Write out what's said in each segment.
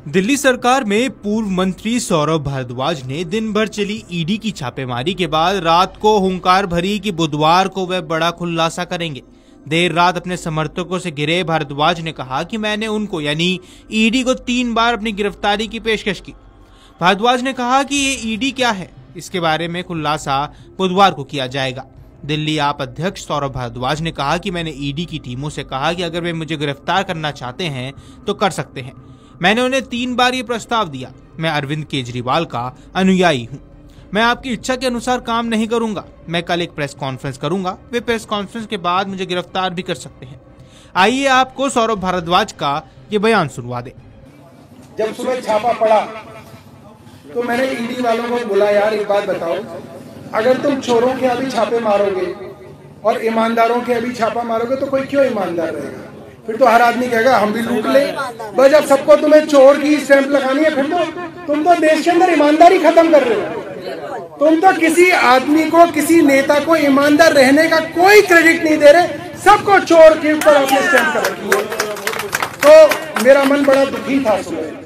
दिल्ली सरकार में पूर्व मंत्री सौरभ भारद्वाज ने दिन भर चली ईडी की छापेमारी के बाद रात को हुंकार भरी कि बुधवार को वह बड़ा खुलासा करेंगे। देर रात अपने समर्थकों से घिरे भारद्वाज ने कहा कि मैंने उनको यानी ईडी को 3 बार अपनी गिरफ्तारी की पेशकश की। भारद्वाज ने कहा कि ये ईडी क्या है, इसके बारे में खुलासा बुधवार को किया जाएगा। दिल्ली आप अध्यक्ष सौरभ भारद्वाज ने कहा कि मैंने ईडी की टीमों से कहा कि अगर वे मुझे गिरफ्तार करना चाहते हैं तो कर सकते हैं। मैंने उन्हें 3 बार ये प्रस्ताव दिया। मैं अरविंद केजरीवाल का अनुयायी हूँ। मैं आपकी इच्छा के अनुसार काम नहीं करूंगा। मैं कल एक प्रेस कॉन्फ्रेंस करूंगा। वे प्रेस कॉन्फ्रेंस के बाद मुझे गिरफ्तार भी कर सकते हैं। आइए आपको सौरभ भारद्वाज का ये बयान सुनवा दे। जब सुबह छापा पड़ा तो मैंने ईडी वालों को बोला, यार एक बात बताओ, अगर तुम चोरों के अभी छापे मारोगे और ईमानदारों के अभी छापा मारोगे तो कोई क्यों ईमानदार रहेगा? फिर तो हर आदमी कहेगा हम भी लूट ले। बस जब सबको तुम्हें चोर की स्टैंप लगानी है, फिर तो तुम तो देश के अंदर ईमानदारी खत्म कर रहे हो। तुम तो किसी आदमी को, किसी नेता को ईमानदार रहने का कोई क्रेडिट नहीं दे रहे, सबको चोर के ऊपर अपने स्टैंप कर रखी है। तो मेरा मन बड़ा दुखी था। सुबह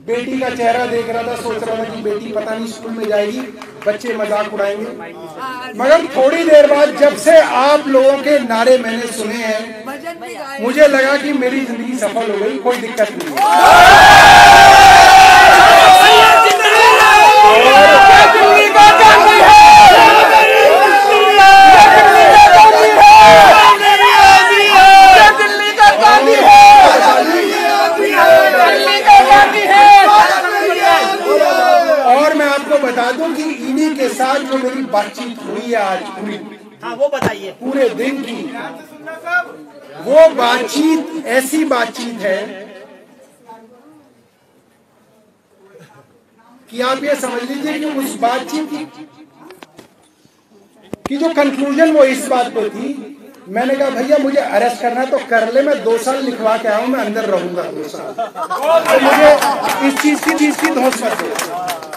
बेटी का चेहरा देख रहा था, सोच रहा था कि बेटी पता नहीं स्कूल में जाएगी, बच्चे मजाक उड़ाएंगे। मगर थोड़ी देर बाद जब से आप लोगों के नारे मैंने सुने हैं, मुझे लगा कि मेरी जिंदगी सफल हो गई, कोई दिक्कत नहीं। और मैं आपको बता दूं कि ईडी के साथ जो मेरी बातचीत हुई है आज पूरी, हाँ वो बताइए, पूरे दिन की वो बातचीत ऐसी बातचीत है कि आप ये समझ लीजिए कि उस बातचीत की जो कंक्लूजन वो इस बात पे थी। मैंने कहा भैया मुझे अरेस्ट करना है तो कर ले, मैं 2 साल लिखवा के आया हूं, मैं अंदर रहूंगा 2 साल, तो मुझे इस चीज की धौंस मत दो।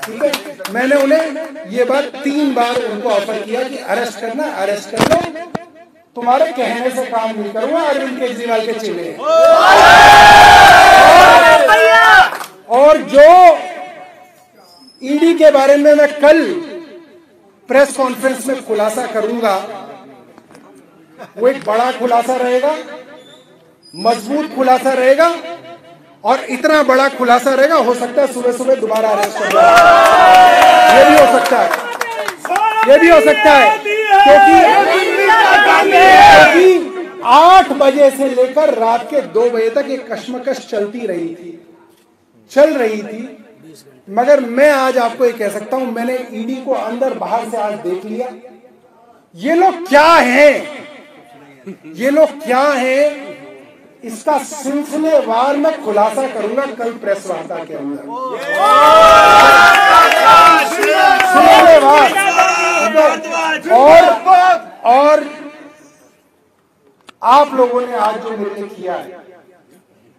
ठीक है, मैंने उन्हें ये बात 3 बार उनको ऑफर किया कि अरेस्ट करना, अरेस्ट कर लो, तुम्हारे कहने से काम नहीं करूंगा। अरविंद केजरीवाल के चेले और जो ईडी के बारे में मैं कल प्रेस कॉन्फ्रेंस में खुलासा करूंगा, वो एक बड़ा खुलासा रहेगा, मजबूत खुलासा रहेगा और इतना बड़ा खुलासा रहेगा, हो सकता है सुबह सुबह दोबारा अरेस्ट कर लिया। ये भी हो सकता है, ये भी हो सकता है, क्योंकि 8 बजे से लेकर रात के 2 बजे तक ये कश्मकश चल रही थी। मगर मैं आज आपको ये कह सकता हूं, मैंने ईडी को अंदर बाहर से आज देख लिया। ये लोग क्या हैं, ये लोग क्या हैं, इसका सिलसिलेवार में खुलासा करूंगा कल प्रेस वार्ता के अंदर। सिलसिलेवार और आप लोगों ने आज जो मेरे लिए किया है,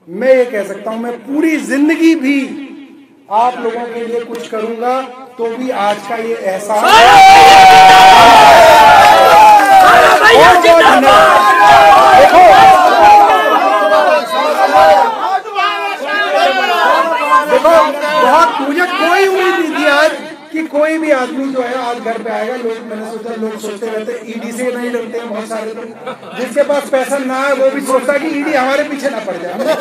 मैं ये कह सकता हूं मैं पूरी जिंदगी भी आप लोगों के लिए कुछ करूंगा तो भी आज का ये एहसास देखो बहुत, मुझे कोई उम्मीद नहीं थी आज कि कोई भी आदमी जो है आज घर पे आएगा। मैंने सोचा, लोग सोचते रहते ईडी से नहीं डरते हैं बहुत सारे लोग, जिसके पास पैसा ना है वो भी सोचता कि ईडी हमारे पीछे ना पड़ जाए। मतलब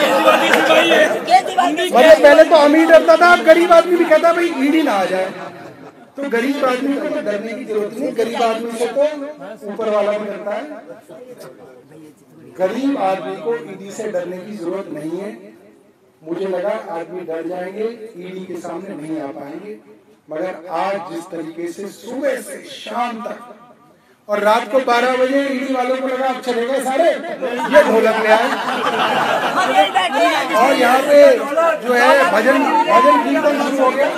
पहले तो हम ही डरता था, अब गरीब आदमी भी कहता भाई ईडी ना आ जाए। तो गरीब आदमी को तो डरने की जरूरत नहीं, गरीब आदमी से तो ऊपर वाला भी डरता है। गरीब आदमी को ईडी से डरने की जरूरत नहीं है। मुझे लगा आदमी डर जाएंगे, ईडी के सामने नहीं आ पाएंगे, मगर आज जिस तरीके से सुबह से शाम तक और रात को 12 बजे ईडी वालों को लगा अब चलेगा सारे, ये ढोलक ले आए और यहाँ पे जो है भजन कीर्तन शुरू हो गया।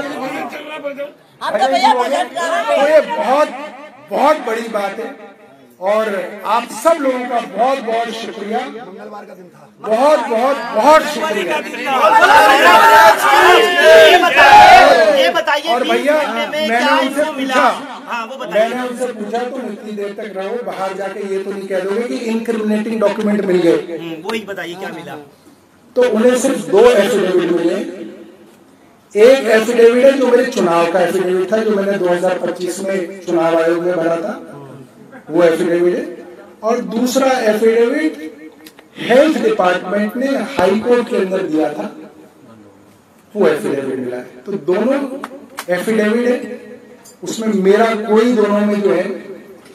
तो ये बहुत बड़ी बात है और आप सब लोगों का बहुत शुक्रिया, बहुत शुक्रिया। और भैया मैंने उनसे पूछा तुम इतनी देर तक रहो, बाहर जाके ये तो नहीं कह दोगे कि इनक्रिमिनेटिंग डॉक्यूमेंट मिल गए? वही बताइए क्या मिला। तो उन्हें सिर्फ 2 एफिडेविट मिले। एक एफिडेविट है जो मेरे चुनाव का एफिडेविट था, जो मैंने 2025 में चुनाव आयोग में भरा था, वो एफिडेविट है। और दूसरा एफिडेविट हेल्थ डिपार्टमेंट ने हाई कोर्ट के अंदर दिया था, वो एफिडेविट मिला है। तो दोनों एफिडेविट है, उसमें मेरा कोई दोनों में जो है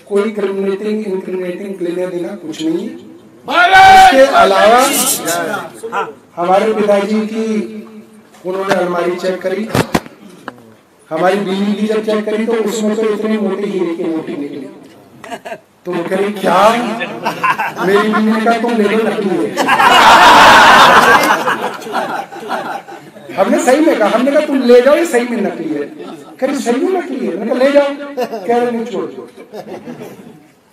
कोई क्रिमिनेटिंग इंक्रिमिनेटिंग क्लेम देना कुछ नहीं है। इसके अलावा हमारे पिताजी की उन्होंने अलमारी चेक करी, हमारी बीवी की जब चेक करी तो उसमें तो इतनी मोटी हीरे की मोटी निकली। तो वो कह रही क्या, मेरी बीवी ने कहा तुम ले लो, नकली है। हमने सही में कहा, हमने कहा तुम ले जाओ, ये सही में नकली है। कह रही सही में नकली है, मैंने कहा ले जाओ। कह रहे नहीं छोड़।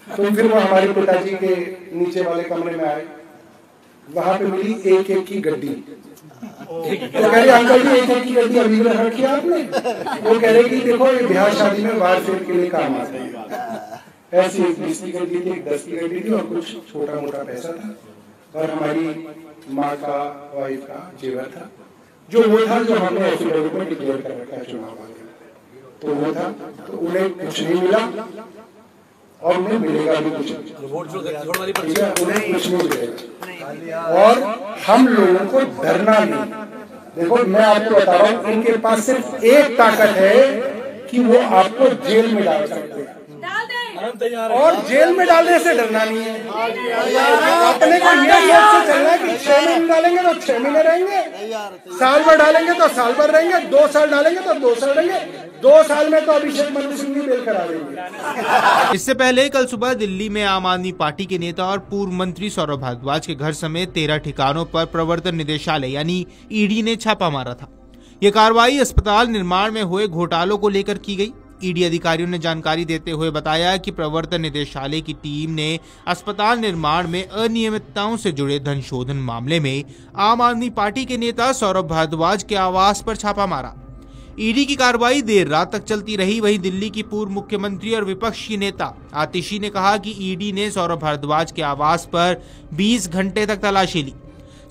तो फिर वो हमारे पिताजी के नीचे वाले कमरे में आए, वहां पे मिली एक की गड्डी। तो कह रहे अंकल जी एक की गड्डी अभी रख रखी है आपने? वो कह रहे कि देखो ये ब्याह शादी में वार फेर के लिए काम आता है। ऐसी एक 20 की गड्डी थी, एक 10 की गड्डी थी और कुछ छोटा मोटा पैसा था और हमारी माँ का वाइफ का जेवर था, जो वो था जो हमने एफिडेविट में डिक्लेयर कर रखा है चुनाव आगे। तो वो था, तो उन्हें कुछ नहीं मिला और उन्हें मिलेगा भी कुछ नहीं, उन्हें कुछ नहीं मिलेगा। और हम लोगों को डरना नहीं। देखो मैं आपको बता रहा हूँ, इनके पास सिर्फ एक ताकत है कि वो आपको जेल में डाल सकते हैं, और जेल में डालने से डरना नहीं है। अपने को ये सोच से चलना है कि 6 महीने डालेंगे तो 6 महीने रहेंगे, साल भर डालेंगे तो साल भर रहेंगे, 2 साल डालेंगे तो 2 साल रहेंगे, 2 साल में तो अभिषेक मनु सिंह भी बेल करा देंगे। इससे पहले कल सुबह दिल्ली में आम आदमी पार्टी के नेता और पूर्व मंत्री सौरभ भारद्वाज के घर समेत 13 ठिकानों पर प्रवर्तन निदेशालय यानी ईडी ने छापा मारा था। ये कार्रवाई अस्पताल निर्माण में हुए घोटालों को लेकर की गई। ईडी अधिकारियों ने जानकारी देते हुए बताया कि प्रवर्तन निदेशालय की टीम ने अस्पताल निर्माण में अनियमितताओं से जुड़े धन शोधन मामले में आम आदमी पार्टी के नेता सौरभ भारद्वाज के आवास पर छापा मारा। ईडी की कार्रवाई देर रात तक चलती रही। वहीं दिल्ली की पूर्व मुख्यमंत्री और विपक्षी नेता आतिशी ने कहा कि ईडी ने सौरभ भारद्वाज के आवास पर 20 घंटे तक तलाशी ली।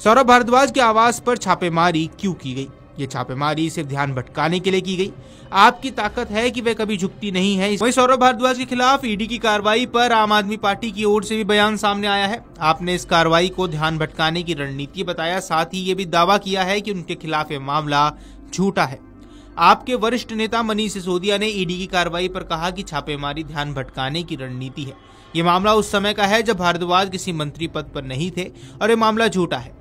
सौरभ भारद्वाज के आवास पर छापेमारी क्यों की गई? ये छापेमारी सिर्फ ध्यान भटकाने के लिए की गई। आपकी ताकत है कि वह कभी झुकती नहीं है। वहीं सौरभ भारद्वाज के खिलाफ ईडी की कार्रवाई पर आम आदमी पार्टी की ओर से भी बयान सामने आया है। आपने इस कार्रवाई को ध्यान भटकाने की रणनीति बताया, साथ ही ये भी दावा किया है कि उनके खिलाफ यह मामला झूठा है। आपके वरिष्ठ नेता मनीष सिसोदिया ने ईडी की कार्रवाई पर कहा कि छापेमारी ध्यान भटकाने की रणनीति है। ये मामला उस समय का है जब भारद्वाज किसी मंत्री पद पर नहीं थे और ये मामला झूठा है।